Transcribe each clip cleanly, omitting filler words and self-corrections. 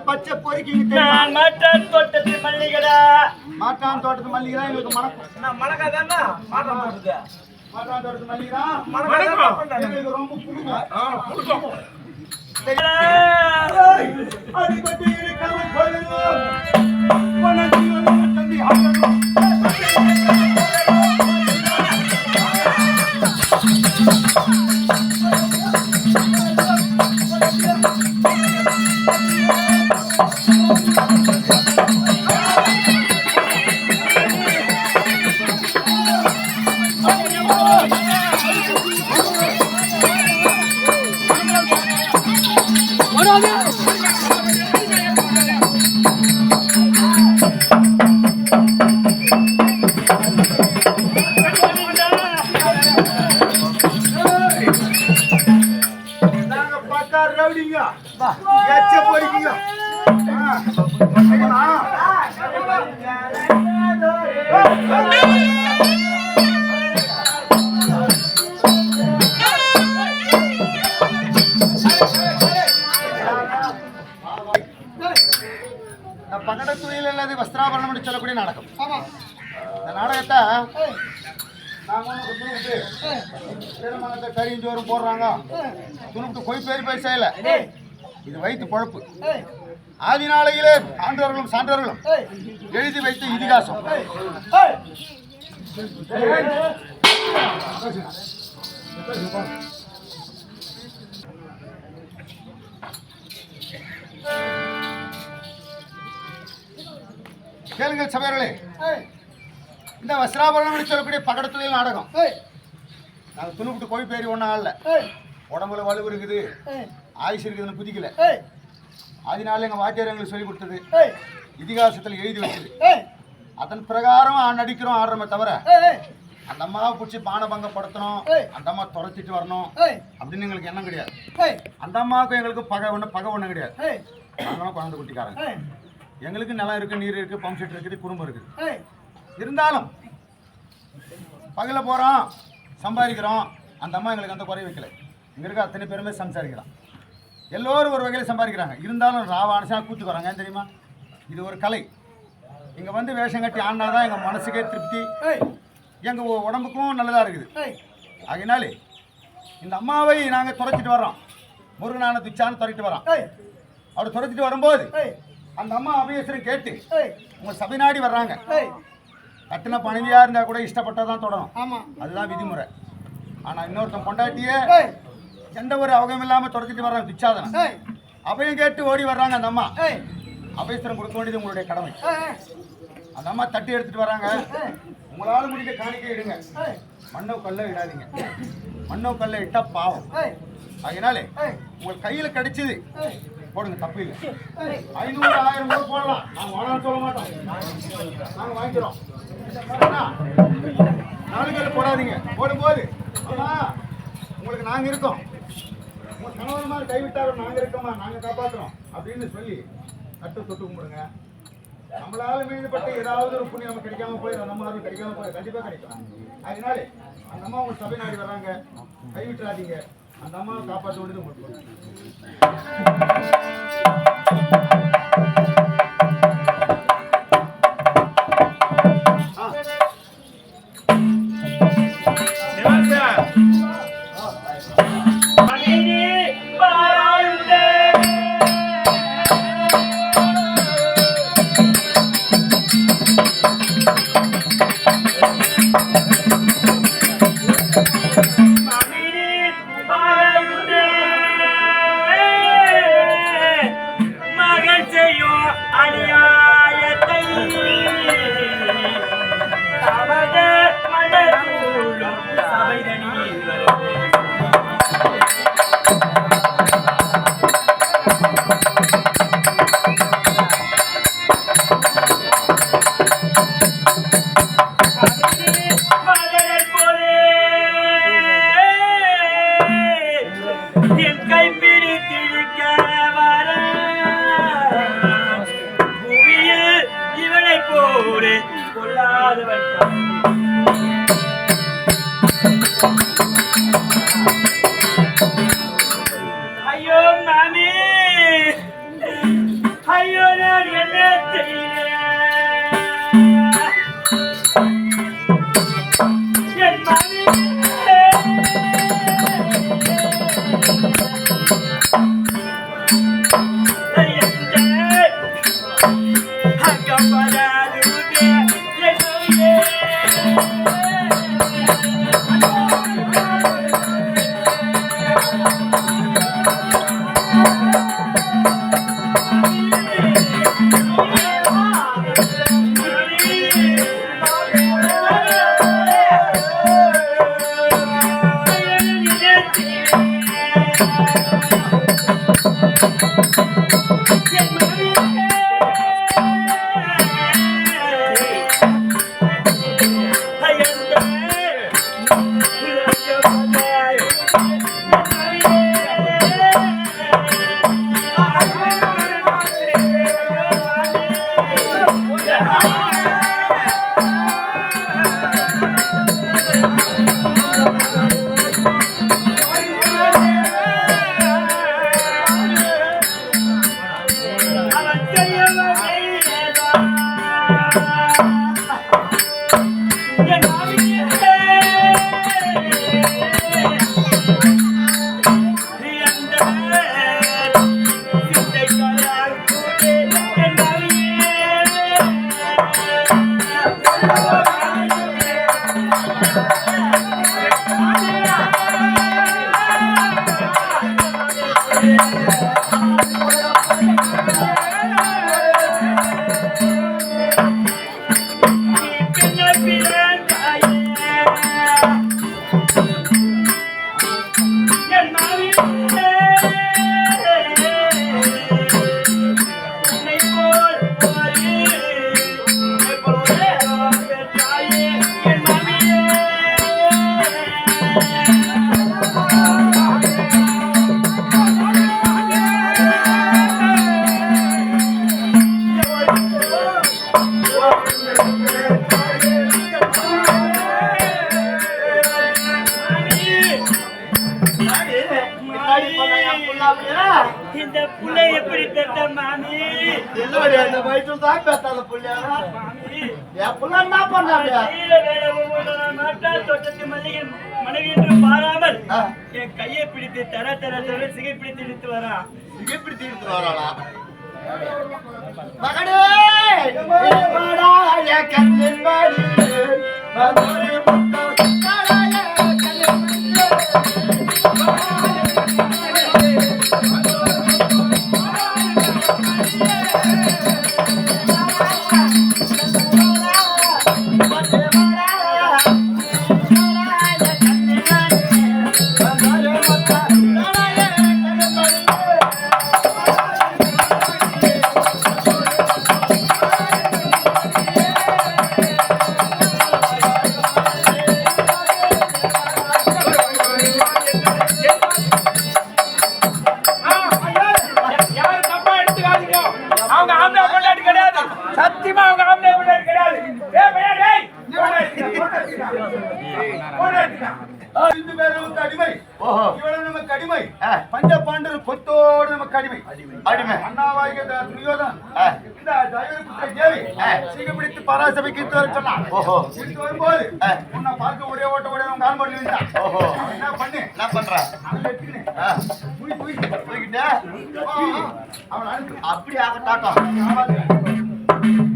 பச்சை பொறுக்கி மாட்டான் தோட்டத்து மல்லிகடா. மாட்டான் தோட்டத்து மல்லிகை தான் எங்களுக்கு மணக்கும். மணக்கா தானே மாட்டான் தோட்டத்து. மாட்டான் தோட்டத்து மல்லிகை தான் எங்களுக்கு ரொம்ப பிடிக்கும். அடிபட்டு இருக்காமல் தம்பி பகடத்துறையில் அல்லது வஸ்திராபரணம் என்று சொல்லக்கூடிய நாடகம். இந்த நாடகத்தை திருமணத்தை கறிஞ்சோறும் போடுறாங்க. துணுட்டு போய் பேர் செய்யல. இது வைத்து பழப்பு. ஆதி நாளையிலே ஆண்டவர்களும் சான்றவர்களும் எழுதி வைத்த இதிகாசம். கேளுங்கள் சபையர்களே, இந்த வஸ்திராபரணம் சொல்லக்கூடிய பகடத்துறையில் நாடகம். நாங்கள் துணுப்பிட்டு கோழி பேரி ஒன்றும் ஆகல. உடம்புல வலு இருக்குது, ஆயுசு இருக்குதுன்னு குதிக்கல. அதனால எங்கள் வாத்தியார் எங்களுக்கு சொல்லி கொடுத்தது இதிகாசத்தில் எழுதி வச்சது. அதன் பிரகாரம் நடிக்கிறோம், ஆடுறோமே தவிர அந்த அம்மாவை பிடிச்சி பானபங்கப்படுத்தணும், அந்த அம்மா துரைச்சிட்டு வரணும் அப்படின்னு எங்களுக்கு எண்ணம் கிடையாது. அந்த அம்மாவுக்கும் எங்களுக்கு பகை ஒன்றும் கிடையாது. நாங்களும் குழந்தை குட்டிக்காரங்க. எங்களுக்கு நிலம் இருக்குது, நீர் இருக்குது, பம்ப் செட் இருக்குது, குடும்பம் இருக்குது. இருந்தாலும் பகல போகிறோம், சம்பாதிக்கிறோம். அந்த அம்மா எங்களுக்கு அந்த குறை வைக்கல. இங்கே இருக்க அத்தனை பேருமே சம்சாரிக்கிறோம். எல்லோரும் ஒரு வகையில் சம்பாதிக்கிறாங்க. இருந்தாலும் ராவானுஷா கூத்துக்கு வராங்க. ஏன் தெரியுமா? இது ஒரு கலை. இங்கே வந்து வேஷம் கட்டி ஆடினா தான் எங்கள் மனசுக்கே திருப்தி, எங்கள் உடம்புக்கும் நல்லதாக இருக்குது. அதனாலே இந்த அம்மாவை நாங்கள் துரைச்சிட்டு வர்றோம். முருகனான துச்சான்னு துரைச்சிட்டு வரோம். அப்படி துரைச்சிட்டு வரும்போது அந்த அம்மா அபியேசரம் கேட்டு உங்கள் சபை நாடி வர்றாங்க. கட்டின பணிவியாக இருந்தால் கூட இஷ்டப்பட்டதான் தொடரும். அதுதான் விதிமுறை. ஆனால் இன்னொருத்தன் பொண்டாட்டியே எந்த ஒரு அவகம் இல்லாமல் தொடச்சிட்டு வர்றாங்க. துச்சாதனம் அபயம் கேட்டு ஓடி வர்றாங்க. அந்த அம்மா அபயஸ்திரம் கொடுக்க வேண்டியது உங்களுடைய கடமை. அந்த அம்மா தட்டி எடுத்துட்டு வராங்க. உங்களால் முடிஞ்ச காணிக்கை இடுங்க, மண்ணோ கல்ல இடாதீங்க. மண்ணோ கல்ல இட்டா பாவம். அதனாலே உங்கள் கையில் கிடைச்சது போடுங்க, தப்பு இல்லை. 500 1000 கூட போடலாம். நாங்கள் வாழான்னு சொல்ல மாட்டோம், நாங்கள் வாங்கிக்கிறோம். 4 பேர் போடாதீங்க. போடும்போது உங்களுக்கு நாங்கள் இருக்கோம், உங்கள் கணவன் மாதிரி கைவிட்டாலும் நாங்கள் இருக்கோமா, நாங்கள் காப்பாற்றுறோம் அப்படின்னு சொல்லி கட்டு தொட்டு கும்பிடுங்க. நம்மளால மீதுபட்டு ஏதாவது ஒரு புண்ணியம் நமக்கு கிடைக்காம போய் அந்த அம்மா கிடைக்காம போய் கண்டிப்பாக கிடைக்கும். அதனாலே அந்த அம்மா உங்கள் சபை நாடி வர்றாங்க, கைவிட்டுறாதீங்க. அந்த அம்மாவை காப்பாற்ற வேண்டியது உங்களுக்கு. இதனில் வருது ஐயோ மாமி ஐயோ நான் என்ன செய்யேன் மாமி இந்த புள்ளை எப்படி பெற்ற மாமி? இல்லடி அந்த வயிற்றுல தான் பெத்தாத புள்ளையா. என் புள்ள என்ன பண்ணாங்க? தோட்டத்து மனைவி என்று பாராமல் என் கையை பிடித்து தர தர தர சிகை பிடித்து இழுத்து வரா. சிகை பிடித்து இழுத்து வராளா? மகனே வாடா என் கண்ணின் பாடி வந்தோரே முத்தோ வாடா என் கண்ணின் அடிமை பஞ்ச பாண்டவர் கொத்தோடு நமக்கு அடிமை அடிமை அண்ணாவாகிய துரியோதன் இந்த தயவுபுத்திர தேவி சிகப்பிடித்து பராசபைக்கு சொன்னான். வரும்போது உன்னை பார்க்க ஒரே ஓட்ட ஒரே கால் பண்ணி என்ன பண்ணு என்ன பண்ற அவன் அனுப்பு அப்படி ஆகட்டாட்டம்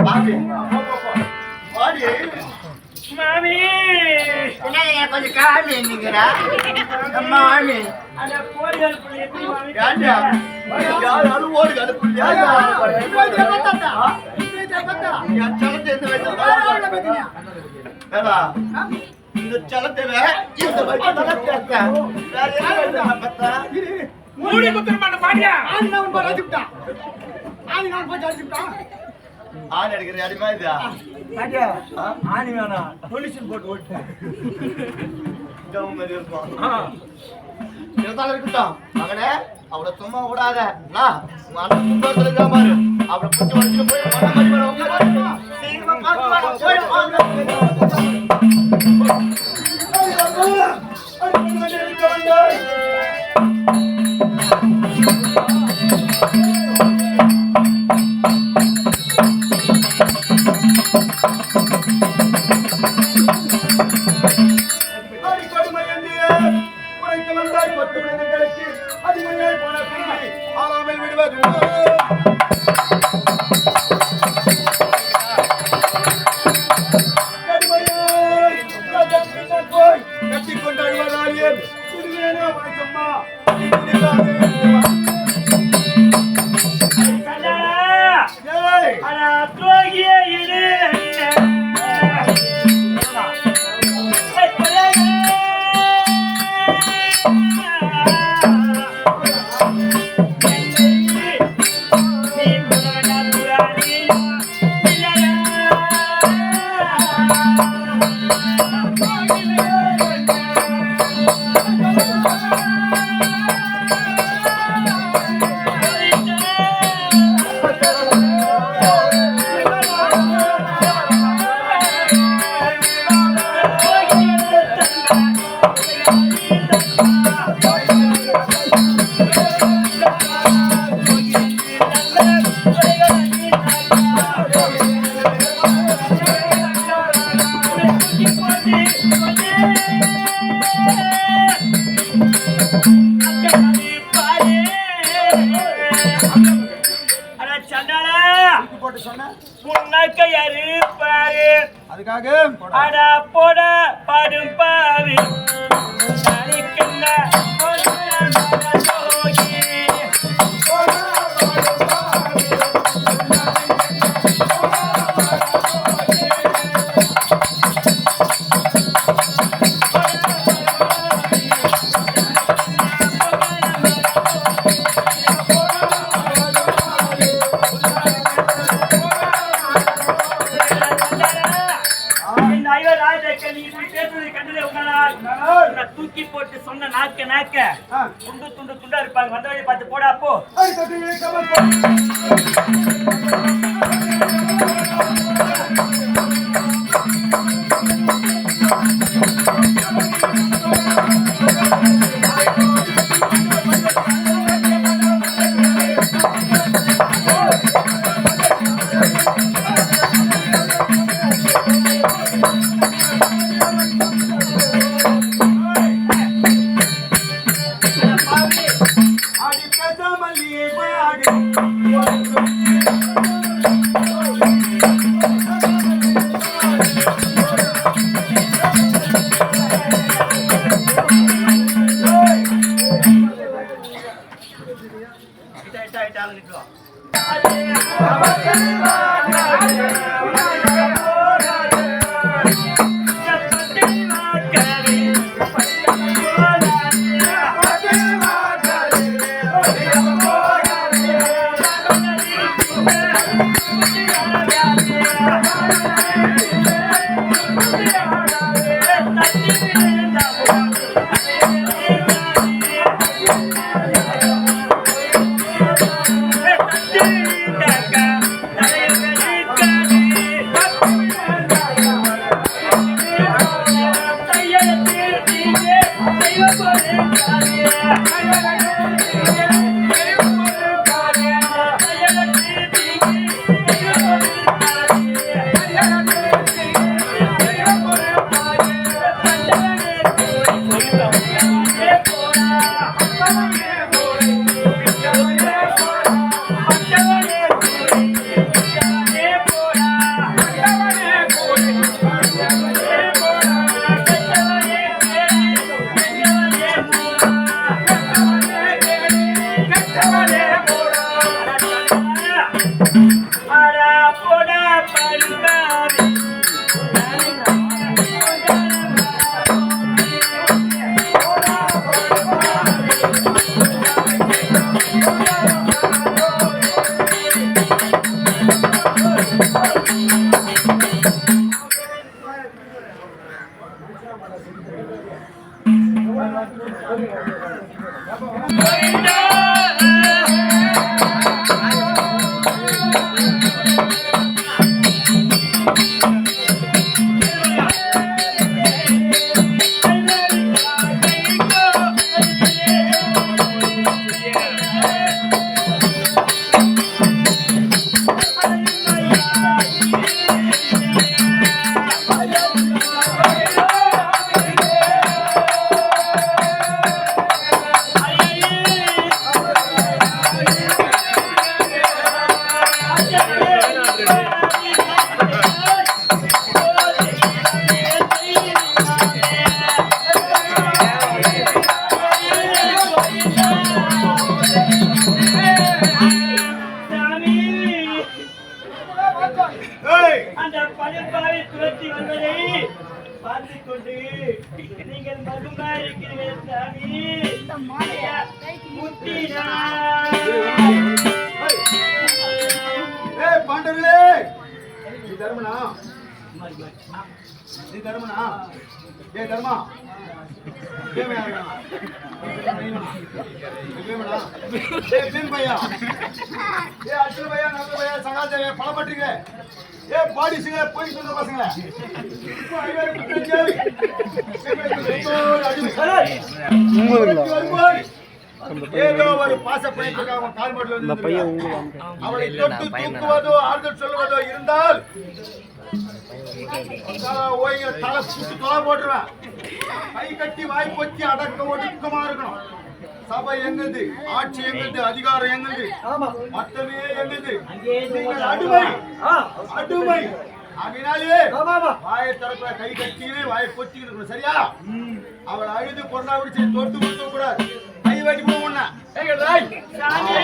பாடி மாமி என்ன கொஞ்சம் காமி என்னங்கிறா மாமி அந்த போலியால் புள்ளி எப்படி மாமி? யாரும் ஓடு அனுப்புலையா இந்த செலத்தேவை இந்த வைக்கத்தான் கேட்டேன். வேற என்ன வைத்தேன் பார்த்தா? மூடி குத்துறமான பாடியா ஆணி நான் போய் அடிச்சுட்டான். ஆணி நான் போய் அடிச்சுட்டான். ஆணி அடிக்கிற அடிமா இதா? பாடியா ஆணி வேணாம் பொலிஷன் போட்டு ஓட்டு ஜவு மாதிரி இருக்கும். இருந்தாலும் இருக்கட்டும் மகனே, அவளை சும்மா விடாத. உங்க அண்ணன் சும்மா சொல்லிருக்கா பாரு. அவளை புடிச்சு வச்சுட்டு போய் ஒன்ன மாதிரி மேல உட்காரு. சீக்கிரமா பார்த்து வாடா. போய் அதுக்காக போட பாடும் பாவி தூக்கி போட்டு சொன்ன நாக்க நாக்க துண்டு துண்டு துண்டா இருப்பாங்க. வந்த வழி பார்த்து போடா போ. ஆடி பணிப்பாவை துரத்தி வந்ததை பார்த்துக் கொண்டு நீங்கள் மகுமா இருக்கிறீர்கள் சாமி. ஏய் பாண்டவர்களே, நீ தர்மனா? நீ தர்மனா? ஏய் தர்மா, கேமையா இருக்கா? கேமடா. ஏய் பின் பையா, ஏய் அர்ஜுன் பையா, நல்ல பையா, சகாதேவ பலப்பட்டீங்க. ஏய் பாடி சிங்க போய் சொல்ற பசங்க. இப்போ ஐவர் குட்டஞ்சே. ஏதோ ஒரு பாசப்பயத்துக்கு அவன் கால் மாட்டில் வந்து அவளை தொட்டு தூக்குவதோ ஆறுதல் சொல்லுவதோ இருந்தால் ஓய்ங்க தலை சுட்டு தொலை போட்டுருவேன். கை கட்டி வாய் பொத்தி அடக்க ஒடுக்கமா இருக்கணும். சபை எங்கது, ஆட்சி எங்கது, அதிகாரம் எங்கது, மத்தமே எங்கது. நீங்கள் அடிமை, அடிமை. அதனாலே வாயை திறப்ப கை கட்டி வாயை பொத்தி இருக்கணும். சரியா? அவள் அழுது பொருளா விடுச்சு தொட்டு கொடுக்க கூடாது. கை வாட்டி கூட ஒண்ணா சாமி